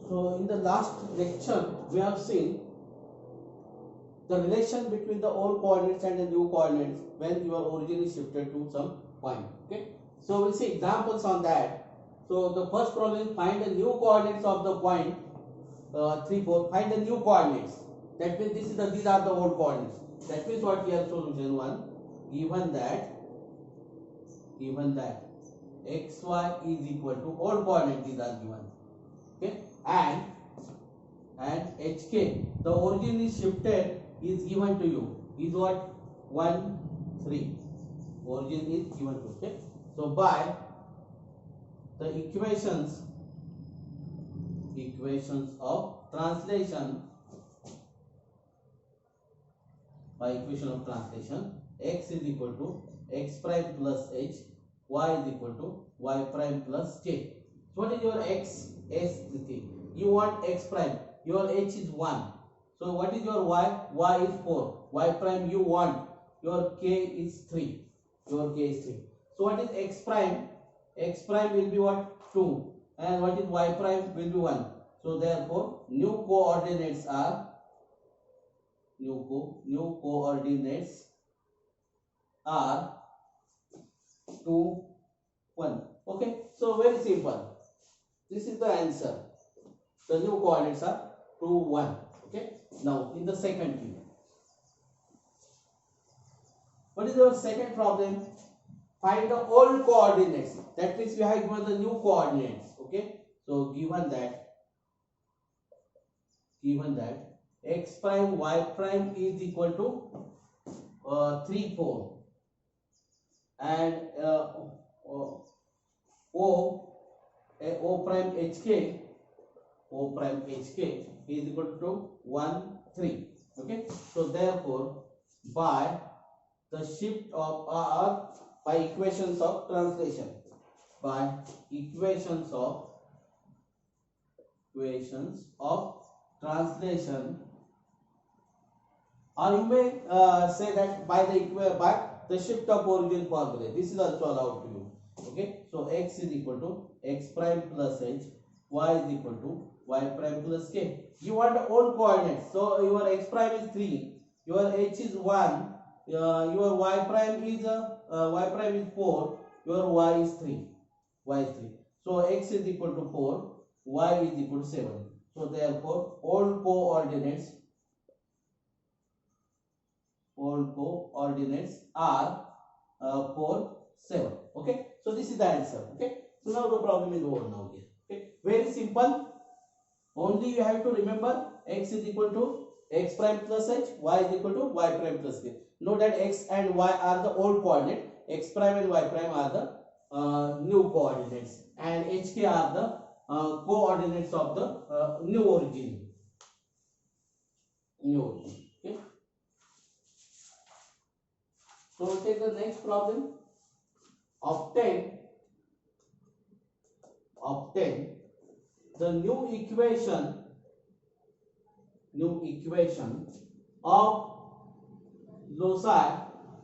So in the last lecture we have seen the relation between the old coordinates and the new coordinates when your origin is shifted to some point. Okay, so we'll see examples on that. So the first problem is find the new coordinates of the point 3 4. Find the new coordinates. That means these are the old coordinates. That means what we have solution 1, given that xy is equal to old coordinate, these are given. Okay, and hk, the origin is shifted, is given to you, is what 1 3. Origin is given to you. Okay, so by the equations of translation, by equation of translation, x is equal to x prime plus h, y is equal to y prime plus k. So what is your x? S thing. You want x prime. Your h is 1. So what is your y? Y is 4. Y prime you want. Your k is 3. Your k is 3. So what is x prime? X prime will be what? 2. And what is y prime? Will be 1. So therefore new coordinates are new coordinates are 2 1. Okay, so very simple. This is the answer. The new coordinates are 2 1. Okay, now in the second thing, what is our second problem? Find the old coordinates. That means we have given the new coordinates. Okay, so given that x prime y prime is equal to 3 4, and o prime hk is equal to 1 3. Okay, so therefore by the shift of by equations of translation, by equations of translation, or you may say that by the shift of origin formula, this is also allowed to you. Okay, so x is equal to x prime plus h, y is equal to y prime plus k. You want the old coordinates, so your x prime is 3, your h is 1, your y prime is 4, your y is 3. So x is equal to 4, y is equal to 7. So therefore old coordinates are 4 7. Okay, so this is the answer. Okay, so now the problem is over now here. Okay, very simple. Only you have to remember x is equal to x prime plus h, y is equal to y prime plus k. Know that x and y are the old coordinate, x prime and y prime are the new coordinates, and hk are the coordinates of the new origin. Okay, so we'll take the next problem. Obtain the new equation of loci,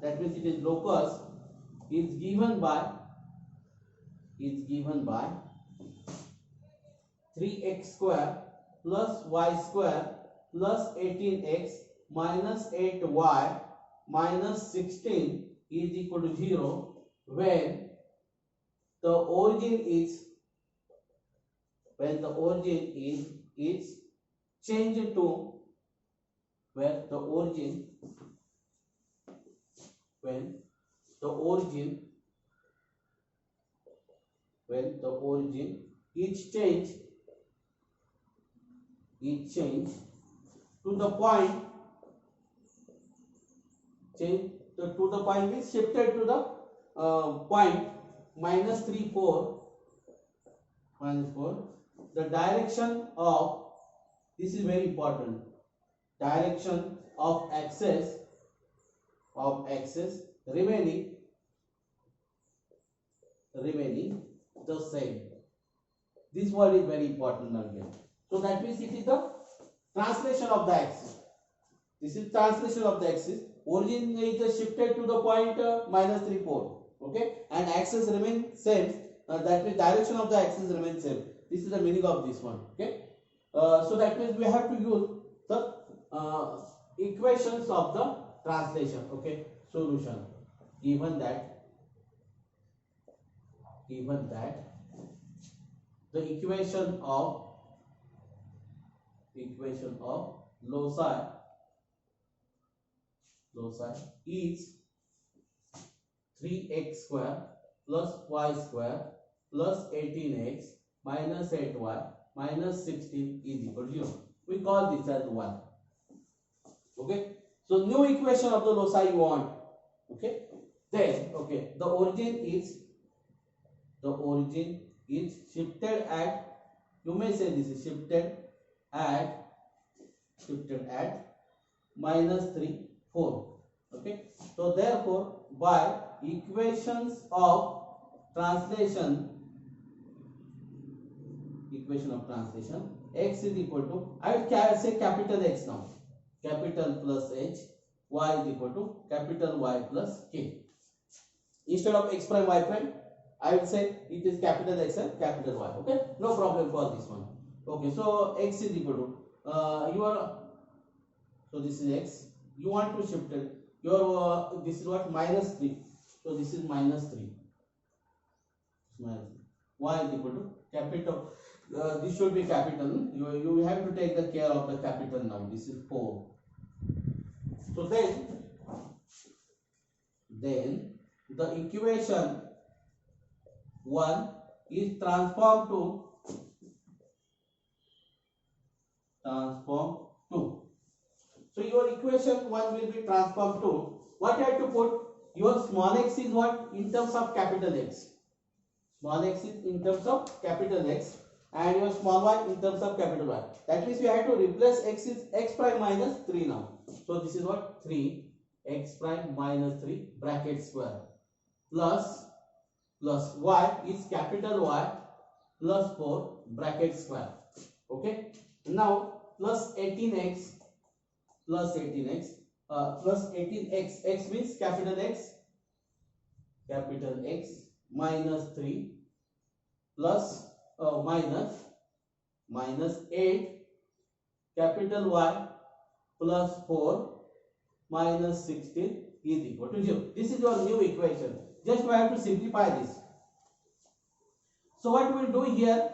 that means it is locus, is given by 3x square plus y square plus 18x minus 8y minus 16 is equal to 0 when the origin is changed to when the origin is changed to the point means shifted to the point minus 3 4 minus 4. The direction of, this is very important, direction of axis remaining the same. This word is very important again. So that means it is the translation of the axis. This is translation of the axis. Origin is shifted to the point minus 3 4. Okay, and axis remain same. That means direction of the axis remains same. This is the meaning of this one. Okay, So that means we have to use the equations of the translation. Okay, solution. Given that the equation of loci is 3x square plus y square plus 18x minus 8y minus 16 is equal to 0. We call this as 1. Okay. So new equation of the loci you want. Okay. Then okay, the origin is shifted at, you may say this is shifted at minus 3 4. Okay. So therefore by equation of translation x is equal to, I will say capital X now, capital plus H, y is equal to capital Y plus K. Instead of x prime y prime, I will say it is capital X and capital Y. Okay, no problem for this one. Okay, so x is equal to so this is x. You want to shift it. This is what, minus 3. So this is minus 3. Y is equal to capital. This should be capital. You have to take the care of the capital now. This is 4. So then the equation 1 is transformed to 2. So your equation 1 will be transformed to, what you have to put, your small x is what, in terms of capital X. Small x is in terms of capital X and your small y in terms of capital Y. That means we have to replace x is x prime minus 3 now. So this is what, 3 x prime minus 3 bracket square plus y is capital Y plus 4 bracket square. Okay. Now plus 18x plus 18x x means capital X minus 3 plus minus 8 capital Y plus 4 minus 16 is equal to 0. This is your new equation. Just we have to simplify this. So what we will do here,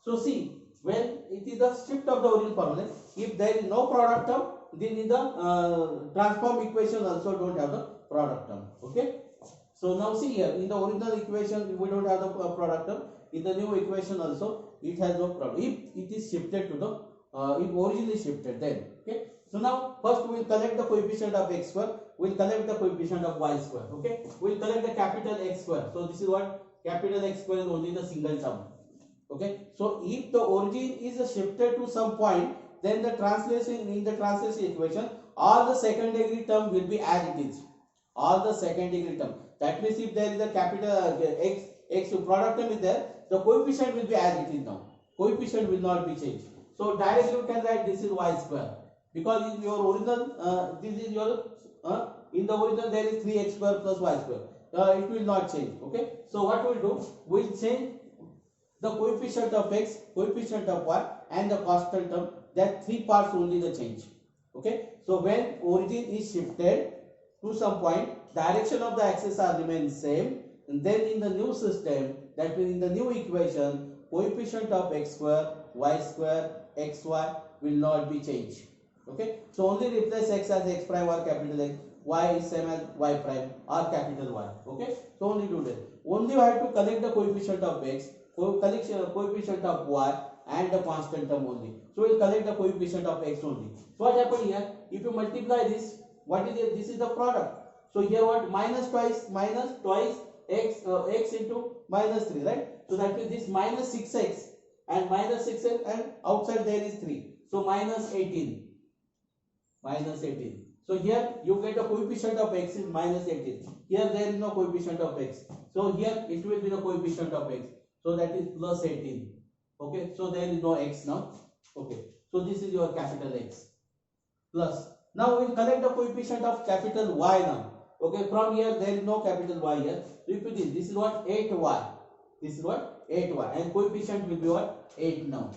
so see, when it is the shift of the original formula, if there is no product term, then in the transform equation also don't have the product term. Okay. So now see here, in the original equation we don't have the product term. In the new equation also it has no problem. If it is shifted to the if originally shifted, then okay. So now first we will collect the coefficient of x square. We will collect the coefficient of y square. Okay. We will collect the capital X square. So this is what, capital X square is only the single term. Okay. So if the origin is shifted to some point, then the translation equation, all the second degree term will be as it is. All the second degree term. That means if there is a capital x product term is there, the coefficient will be as it is now. Coefficient will not be changed. So directly you can write this is y square, because in your original this is your in the original there is 3x square plus y square. It will not change. Okay. So what we will do, we will change the coefficient of x, coefficient of y and the constant term. That 3 parts only the change. Okay. So when origin is shifted to some point, direction of the axis are remain same, and then in the new system, that means in the new equation, coefficient of x square, y square, xy will not be changed. Okay. So only replace x as x prime or capital X, y is same as y prime or capital Y. Okay. So only do that. Only we have to collect the coefficient of x, coefficient of y and the constant term only. So we will collect the coefficient of x only. So what happened here? If you multiply this, what is it? This is the product. So here what, minus twice x into minus 3, right? So that means this minus 6x and minus 6x and outside there is 3. So minus 18. So here you get a coefficient of x is minus 18. Here there is no coefficient of x. So here it will be the coefficient of x. So that is plus 18. Okay. So there is no x now. Okay. So this is your capital X plus. Now we will collect the coefficient of capital Y now. Okay. From here there is no capital Y here. Repeat this is what, 8y. This is what, 8y, and coefficient will be what, 8 now.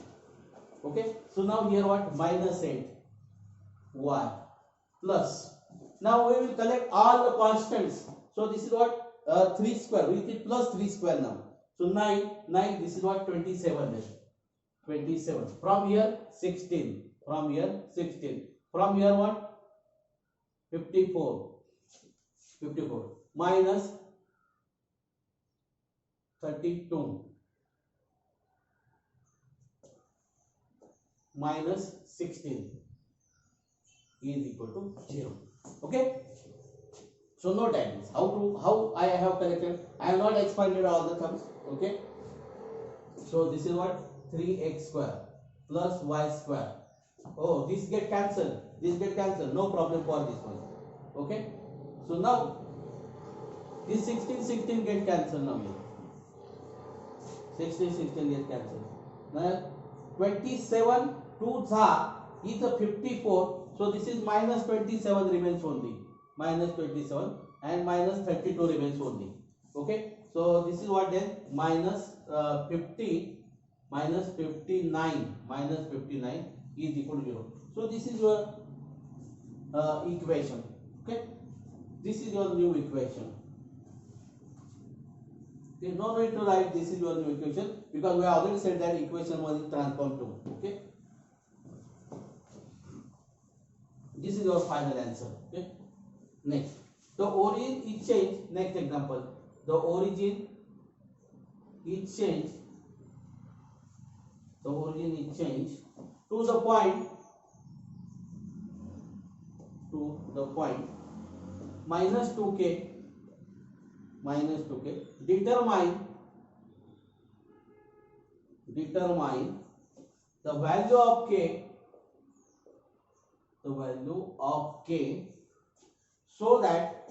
Okay, so now here what? Minus 8 y plus. Now we will collect all the constants. So this is what? 3 square. We did plus 3 square now. So 9, this is what? 27 then. 27. From here 16. From here 16. From here what? 54. 54. Minus 32. Minus 16 is equal to 0. Okay. So note that this. How I have collected. I have not expanded all the terms. Okay. So this is what? 3x square plus y square. Oh, this get cancelled. This get cancelled. No problem for this one. Okay. So now this 16 get cancelled now here. 16 get cancelled. Now 27 2 is a 54. So this is minus 27 remains only. Minus 27 and minus 32 remains only. Okay. So this is what then? Minus 50 minus 59 minus 59 is equal to 0. So this is your equation. Okay. This is your new equation. There is no need to write this is your new equation because we have already said that equation 1 is transformed to. Okay. This is your final answer. Okay. Next, the origin is changed. Next example, the origin is changed. The origin is changed to the point minus 2k determine the value of k so that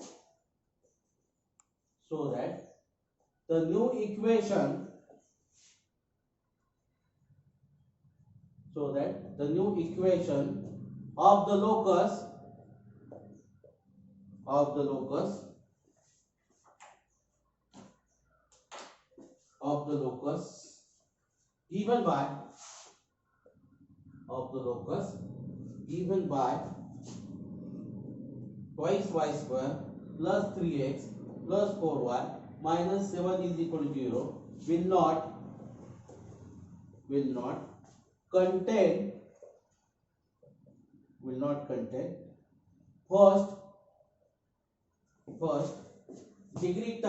the new equation of the locus given by twice y square plus 3x plus 4y minus 7 is equal to 0 will not contain first degree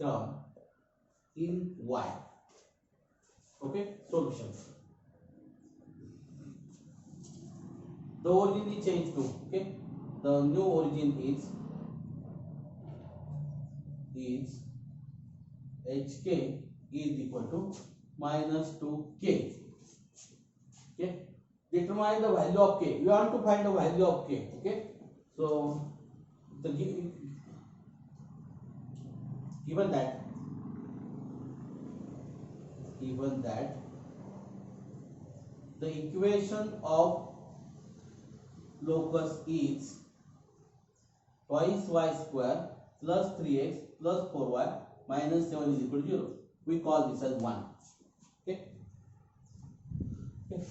term in y. Okay, solution. The origin is changed to, okay, the new origin is hk is equal to minus 2k. Okay, determine the value of k. You want to find the value of k. Okay, so the given that the equation of locus is twice y square plus 3x plus 4y minus 7 is equal to 0. We call this as 1. Okay.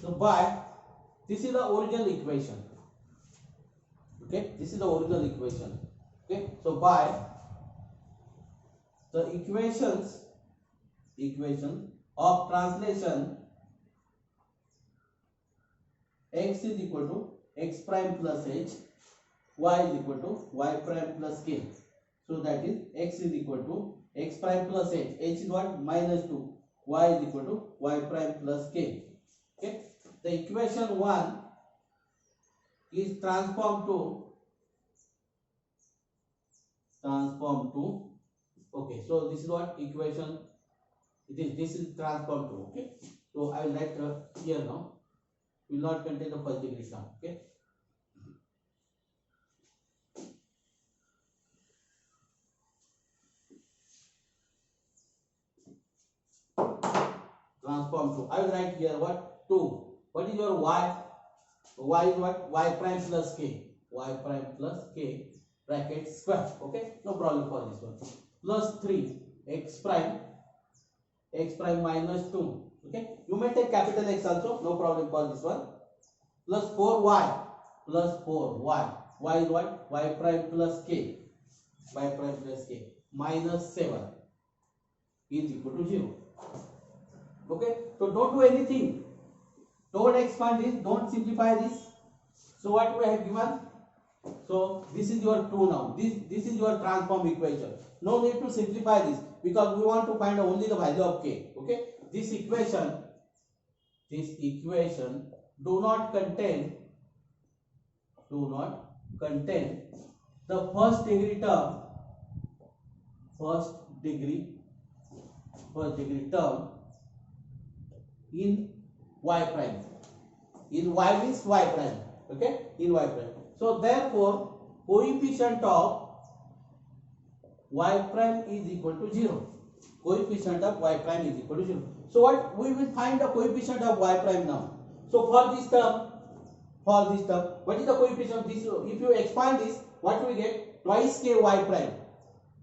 So by this is the original equation. Okay, this is the original equation. Okay, so by the equation of translation x is equal to x prime plus h, y is equal to y prime plus k. So that is x is equal to x prime plus h. H is what? Minus 2. Y is equal to y prime plus k. Okay. The equation 1 is transformed to okay. So this is what equation it is. This is transformed to. Okay. So I will write here now. Will not contain the first degree term. Okay. Transform to. I will write here what? 2. What is your y? Y is what? Y prime plus k. Y prime plus k bracket square. Okay. No problem for this one. Plus 3 x prime x prime minus 2. Okay, you may take capital X also, no problem for this one. Plus 4y plus 4y. Y is what? Y prime plus k. Y prime plus k minus 7 is equal to 0. Okay, so don't do anything. Don't expand this, don't simplify this. So what we have given? So this is your 2 now. This is your transform equation. No need to simplify this because we want to find only the value of k. Okay, this equation do not contain the first degree term in y prime. In y means y prime. Okay, in y prime. So therefore coefficient of y prime is equal to 0. Coefficient of y prime is equal to 0. So what we will find the coefficient of y prime now. So for this term, what is the coefficient? This, if you expand this, what we get? Twice k y prime.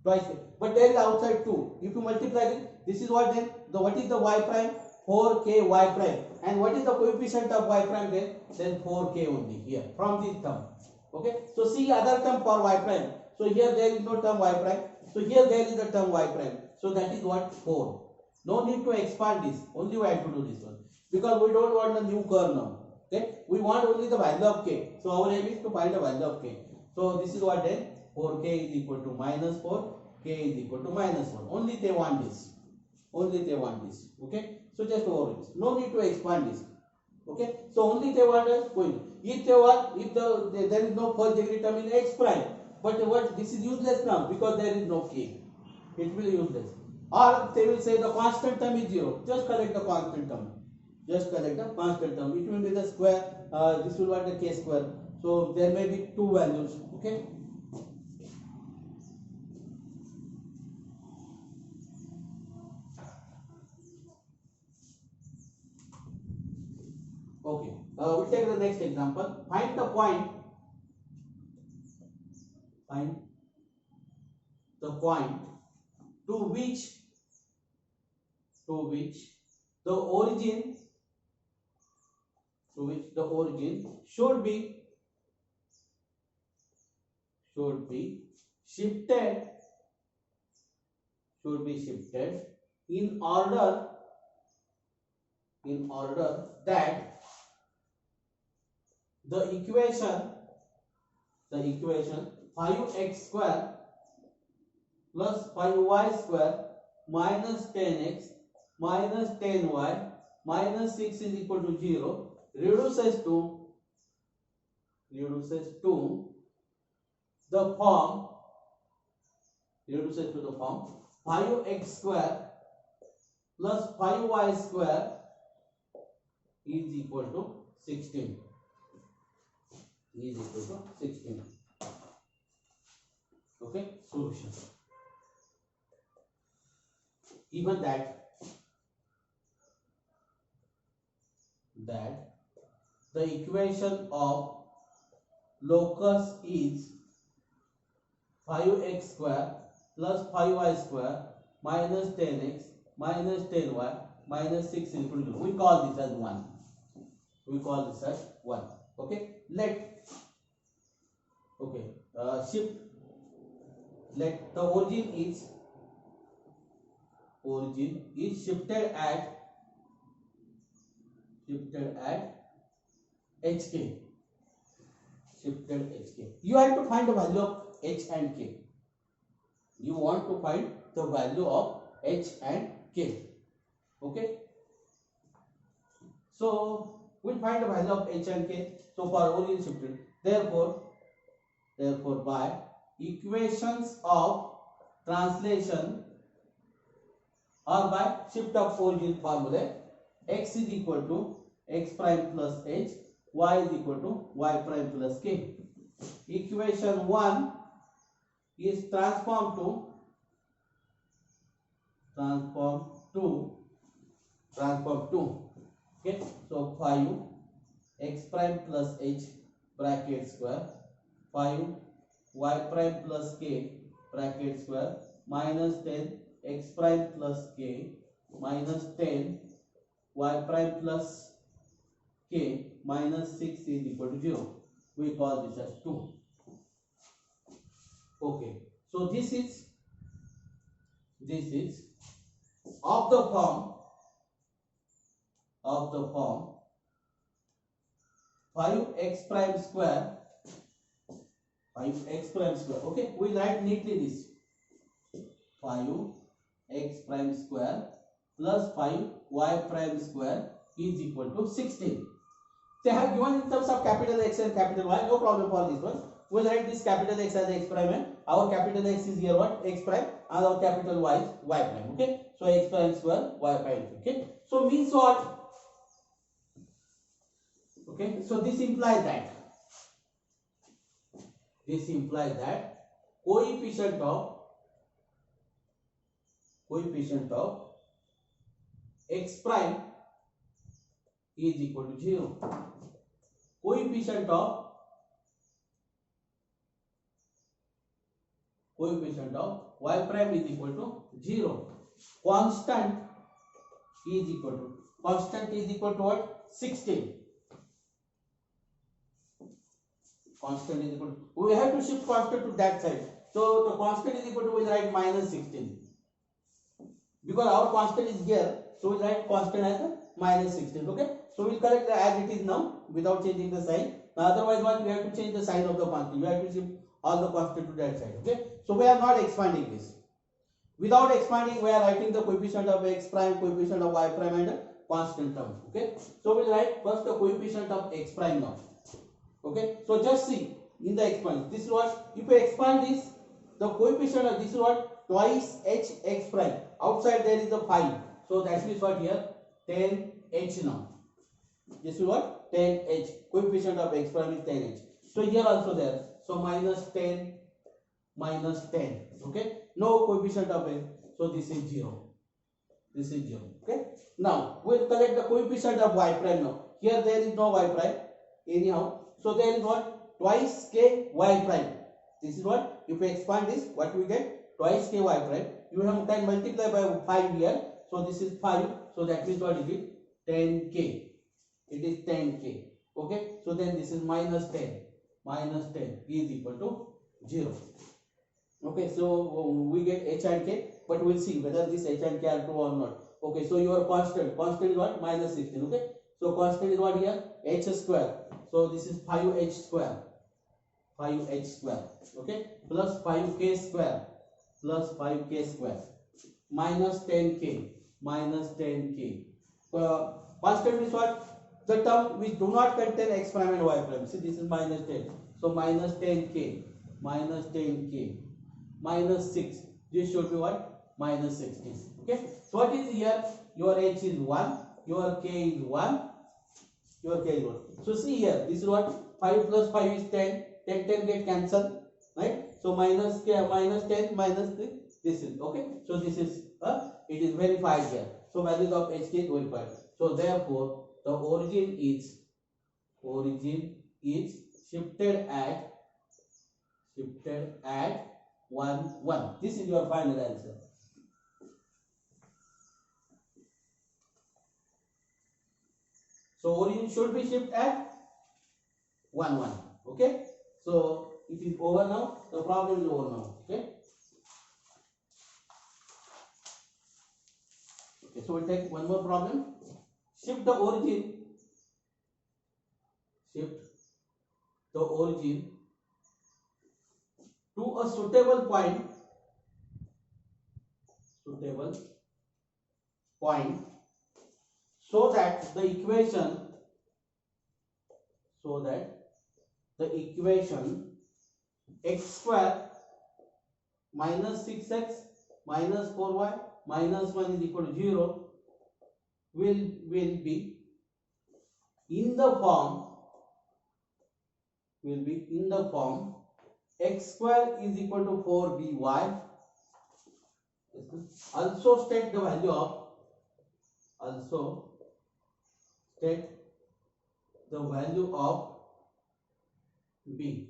Twice k. But there is outside 2. If you multiply this is what then? What is the y prime? 4k y prime. And what is the coefficient of y prime then? Then 4k only here from this term. Okay. So see other term for y prime. So here there is no term y prime. So here there is the term y prime. So that is what? 4. No need to expand this. Only we have to do this one. Because we don't want a new curve now. Okay. We want only the value of k. So our aim is to find the value of k. So this is what then? 4k is equal to minus 4. K is equal to minus 1. Only they want this. Okay. So just over this. No need to expand this. Okay. So only they want us point. If there is no first degree term in x prime. But what this is useless now because there is no k. It will be useless. Or they will say the constant term is 0. Just collect the constant term. It will be the square. This will be the k square. So there may be two values. Okay. Okay. We'll take the next example. Find the point to which the origin should be shifted in order that the equation 5x square plus 5y square minus 10x minus 10y minus 6 is equal to 0 reduces to the form 5x square plus 5y square is equal to 16. Okay, solution. Even that the equation of locus is 5x square plus 5y square minus 10x minus 10y minus 6 is equal to 0. We call this as 1. Okay, shift. Let the origin is shifted at hk. You have to find the value of h and k. You want to find the value of h and k. Okay. So we'll find the value of h and k. So for origin shifted, therefore by equations of translation or by shift of origin formula, x is equal to x prime plus h, y is equal to y prime plus k. Equation 1 is transformed to okay. So 5 x prime plus h bracket square 5 y prime plus k bracket square minus 10 x prime plus k minus 10 y prime plus k minus 6 is equal to 0. We call this as 2. Okay. So this is of the form 5x prime square 5x prime square. Okay, we write neatly this 5x prime square plus 5y prime square is equal to 16. They have given in terms of capital X and capital Y, no problem for this one. We'll write this capital X as X prime and our capital X is here what? X prime, and our capital Y is Y prime. Okay, so X prime square Y prime. Okay, so means what? Okay, so this implies that coefficient of x prime is equal to 0. Coefficient of y prime is equal to 0. Constant is equal to what? 16. Constant is equal to, we have to shift constant to that side. So the constant is equal to, we'll write minus 16. Because our constant is here, so we'll write constant as a minus 16. Okay, so we'll correct as it is now without changing the sign. Now otherwise what, we have to change the sign of the constant. We have to shift all the constant to that side. Okay, so we are not expanding this. Without expanding, we are writing the coefficient of x prime, coefficient of y prime, and a constant term. Okay, so we'll write first the coefficient of x prime now. Okay, so just see in the expansion, this is what, if we expand this, the coefficient of this is what, twice h x prime. Outside there is the 5, so that means what here, 10h now. This is what, 10h. Coefficient of x prime is 10h. So here also there, so minus 10 minus 10. Okay, no coefficient of x, so this is 0. This is 0. Okay, now we'll collect the coefficient of y prime now. Here there is no y prime anyhow, so there is what, twice k y prime. This is what, if we expand this, what we get, twice k y prime. You have can multiply by 5 here, so this is 5, so that means what is it, 10k. It is 10k. Okay, so then this is minus 10 is equal to 0. Okay, so we get h and k, but we'll see whether this h and k are true or not. Okay, so your constant is what, minus 16. Okay, so constant is what here, h square. So this is 5h square. Okay, plus 5k square minus 10k. Constant is what, the term which do not contain x prime and y prime. See, this is minus 10, so minus 10k minus 6, this should be what, minus 16. Okay, so what is here, your h is 1, your k is 1, so see here, this is what, 5 plus 5 is 10, 10 get cancelled, right? So minus k minus 10 minus this is okay, so this is it is verified here, so values of h is verified. So therefore the origin is shifted at 1 1. This is your final answer. So origin should be shifted at 1 1. Okay, so it is over now, the problem is over now. Okay, so we'll take one more problem. Shift the origin to a suitable point so that the equation x square minus 6x minus 4y minus 1 is equal to 0 will be in the form x square is equal to 4by. Also state the value of b.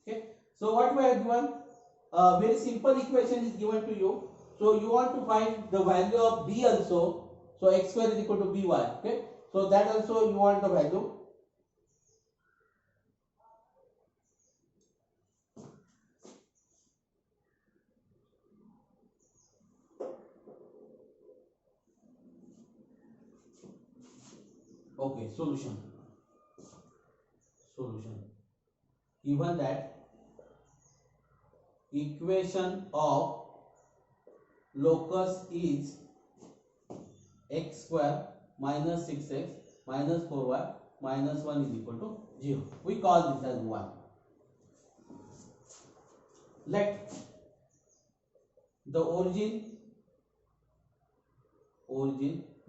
Okay, so what we have given, a very simple equation is given to you. So you want to find the value of b also. So x square is equal to by. Okay. So that also you want the value. Okay. Solution. Given that equation of locus is x square minus 6x minus 4y minus 1 is equal to 0. We call this as 1. Let the origin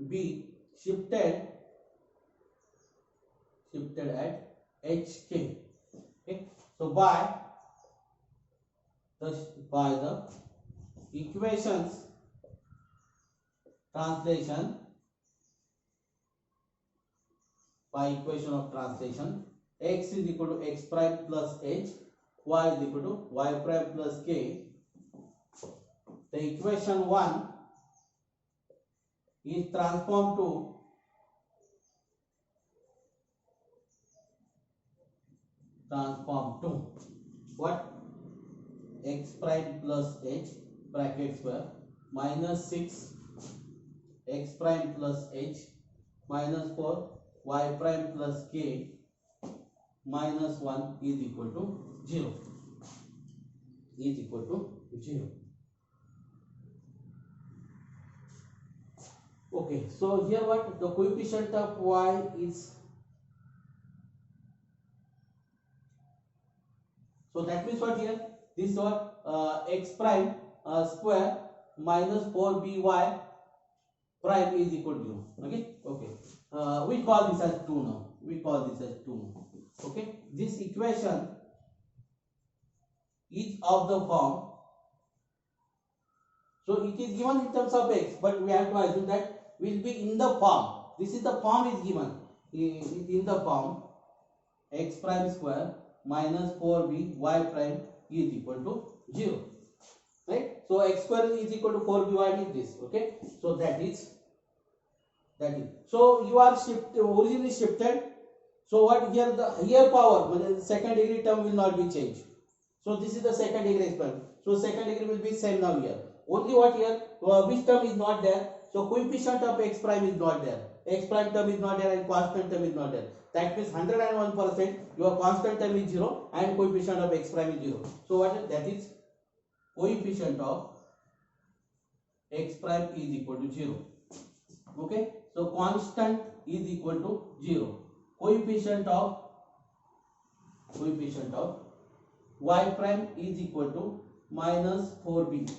be shifted at hk. Okay. So by the equations translation, by equation of translation, x is equal to x prime plus h, y is equal to y prime plus k. The equation 1 is transformed to what? X prime plus h bracket square minus 6 x prime plus h minus 4 y prime plus k minus 1 is equal to 0. Okay, so here what the coefficient of y is, so that means what here, this is what x prime square minus 4by prime is equal to 0. Okay. We call this as 2 now. Okay, this equation is of the form, so it is given in terms of x, but we have to assume that will be in the form. This is the form is given in the form x prime square minus 4b y prime is equal to 0. Right? So x square is equal to 4by is this. Okay. So that is. So you are origin is shifted. So what here, the power, the second degree term will not be changed. So this is the second degree exponent. So second degree will be same now here. Only what here, which term is not there? So coefficient of x prime is not there. X prime term is not there and constant term is not there. That means 101% your constant term is 0 and coefficient of x prime is 0. So what that is, coefficient of x prime is equal to 0. Okay. So constant is equal to 0. Coefficient of y prime is equal to minus 4b.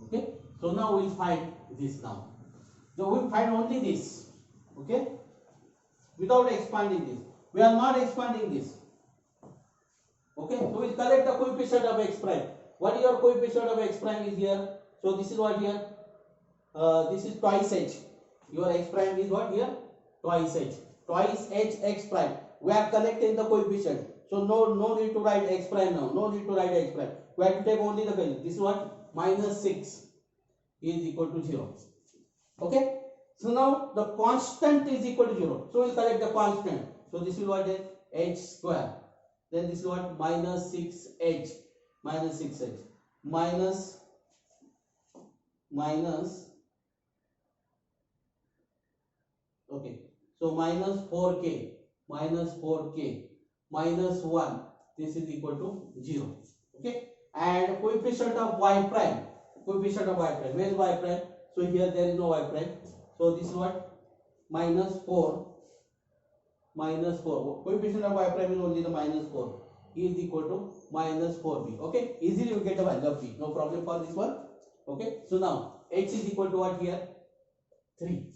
Okay. So now we'll find this now. So we'll find only this. Okay. Without expanding this. We are not expanding this. Okay. So we'll collect the coefficient of x prime. What is your coefficient of x prime is here? So this is what here? This is twice h. Your x prime is what here? Twice h. Twice h x prime. We are collecting the coefficient. So no need to write x prime now. We have to take only the value. This is what? Minus 6 is equal to 0. Okay. So now the constant is equal to 0. So we will collect the constant. So this is what is h square. Then this is what? Minus 6h. Minus okay, so minus 4k minus 1, this is equal to 0. Okay, and coefficient of y prime, where is y prime? So here there is no y prime, so this is what? Minus 4, coefficient of y prime is only the minus 4 is equal to minus 4b. Okay, easily you get the value of b, no problem for this one. Okay, so now h is equal to what here? 3.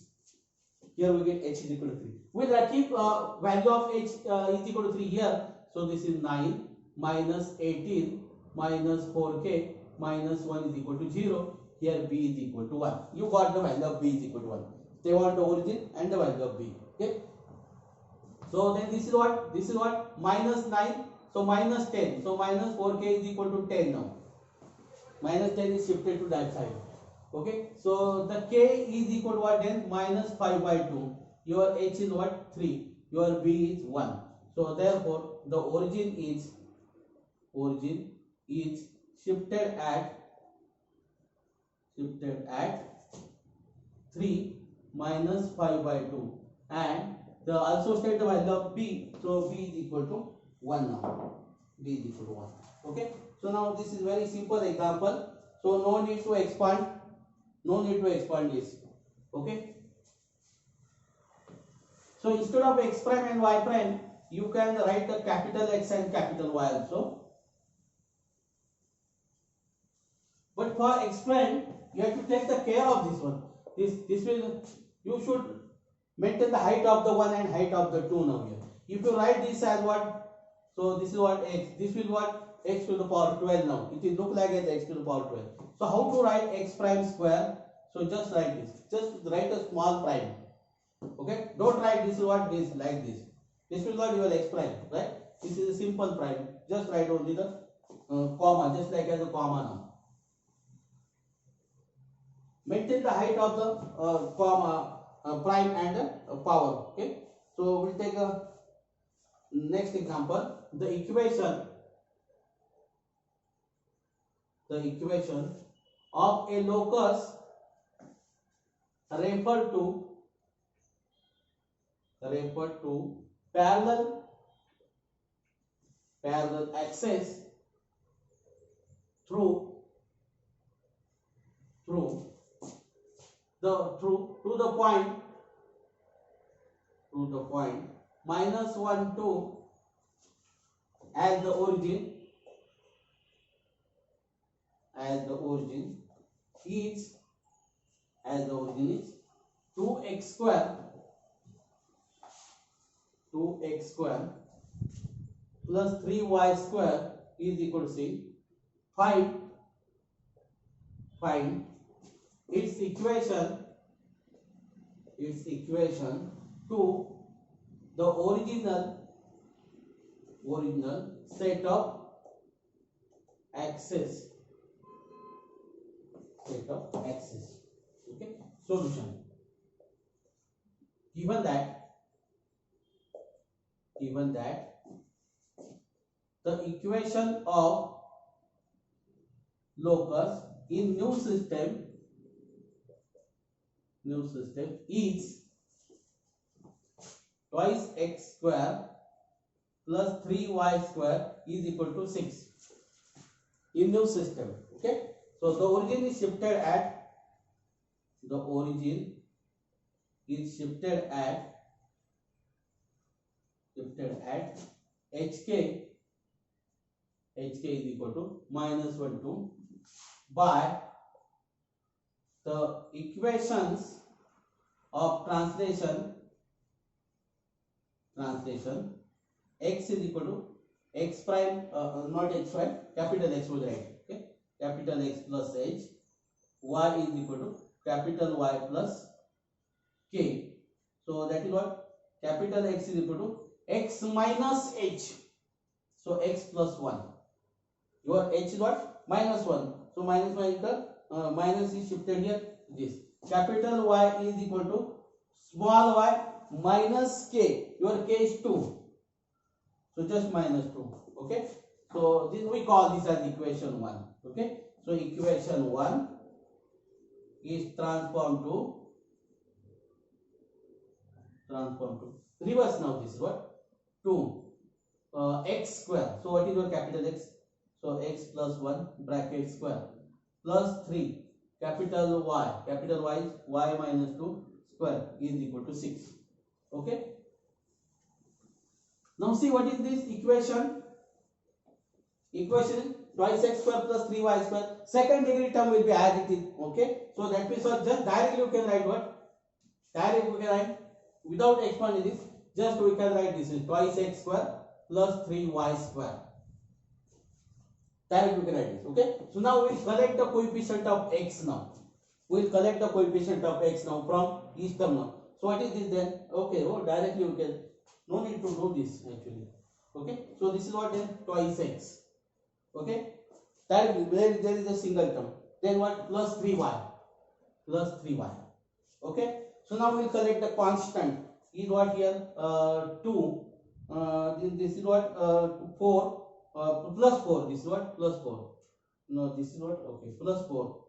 Here we get h is equal to 3. We'll keep value of h is equal to 3 here. So this is 9 minus 18 minus 4k minus 1 is equal to 0. Here b is equal to 1. You got the value of b is equal to 1. They want the origin and the value of b. Okay. So then this is what? Minus 9. So minus 10. So minus 4k is equal to 10 now. Minus 10 is shifted to that side. Okay. So the k is equal to what then? Minus 5 by 2. Your h is what? 3. Your b is 1. So therefore the origin is shifted at 3 minus 5 by 2, and the also state the value of b. So b is equal to 1 now. B is equal to 1. Okay. So now this is very simple example. So no need to expand. This. Okay. So instead of x prime and y prime, you can write the capital X and capital Y also. But for x prime, you have to take the care of this one. This will, you should maintain the height of the 1 and height of the 2 now here. If you write this as what, so this is what x, this will what, x to the power 12 now. It will look like as x to the power 12. So how to write x prime square? So just write this. Just write a small prime. Okay. Don't write this is what this like this. This will not your x prime, right? This is a simple prime. Just write only the comma, just like as a comma now. Maintain the height of the comma prime and power. Okay. So we'll take a next example. The equation of a locus referred to parallel axis through the point minus 1 2 as the origin is 2x square plus 3y square is equal to say find its equation to the original set of axes. Okay. Solution. Given that the equation of locus in new system is twice x square plus 3y square is equal to 6 in new system. Okay. So the origin is shifted at hk is equal to minus 1 2 by the equations of translation x is equal to x prime not x prime, capital X was right. Okay. Capital X plus h, y is equal to capital Y plus k. So that is what capital X is equal to x minus h. So x plus 1. Your h is what? Minus 1. So minus 1 is the minus is shifted here. This capital Y is equal to small y minus k. Your k is 2. So just minus 2. Okay. So this we call this as equation 1. Okay. So equation 1 is transformed to reverse now. This is what 2 x square. So what is your capital X? So x plus 1 bracket square plus 3 capital Y. Capital Y is y minus 2 square is equal to 6. Okay. Now see what is this equation? Equation twice x square plus 3y square. Second degree term will be as it is. Okay. So that means just directly you can write what? Directly we can write without expanding this. Just we can write this is twice x square plus 3y square. Directly we can write this. Okay. So now we will collect the coefficient of x now. We will collect the coefficient of x now from each term now. So what is this then? Okay. Oh, directly we can. No need to do this actually. Okay, so this is what then twice x. Okay, that where there is a single term, then what, plus 3y, plus 3y. Okay, so now we'll collect the constant is what here, 2, this is what, 4, plus 4, this is what, plus 4, no, this is what, okay, plus 4.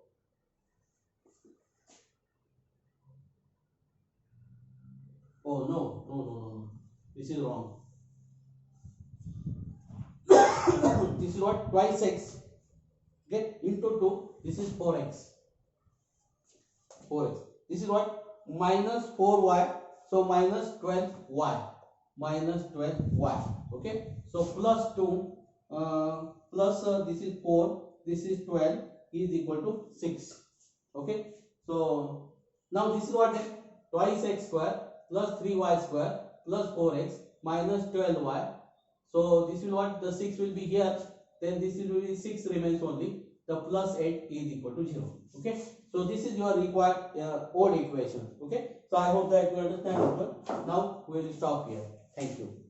Oh no, no, no, no, no, this is wrong. This is what, twice x, get into 2, this is 4x, 4x. This is what, minus 4y, so minus 12y, minus 12y. Okay, so plus 2, plus this is 4, this is 12 is equal to 6. Okay, so now this is what, twice x square plus 3y square plus 4x minus 12y. So this will what, the 6 will be here, then this will be 6 remains only, the plus 8 is equal to 0. Okay, so this is your required odd equation. Okay, so I hope that you understand. Now we will stop here. Thank you.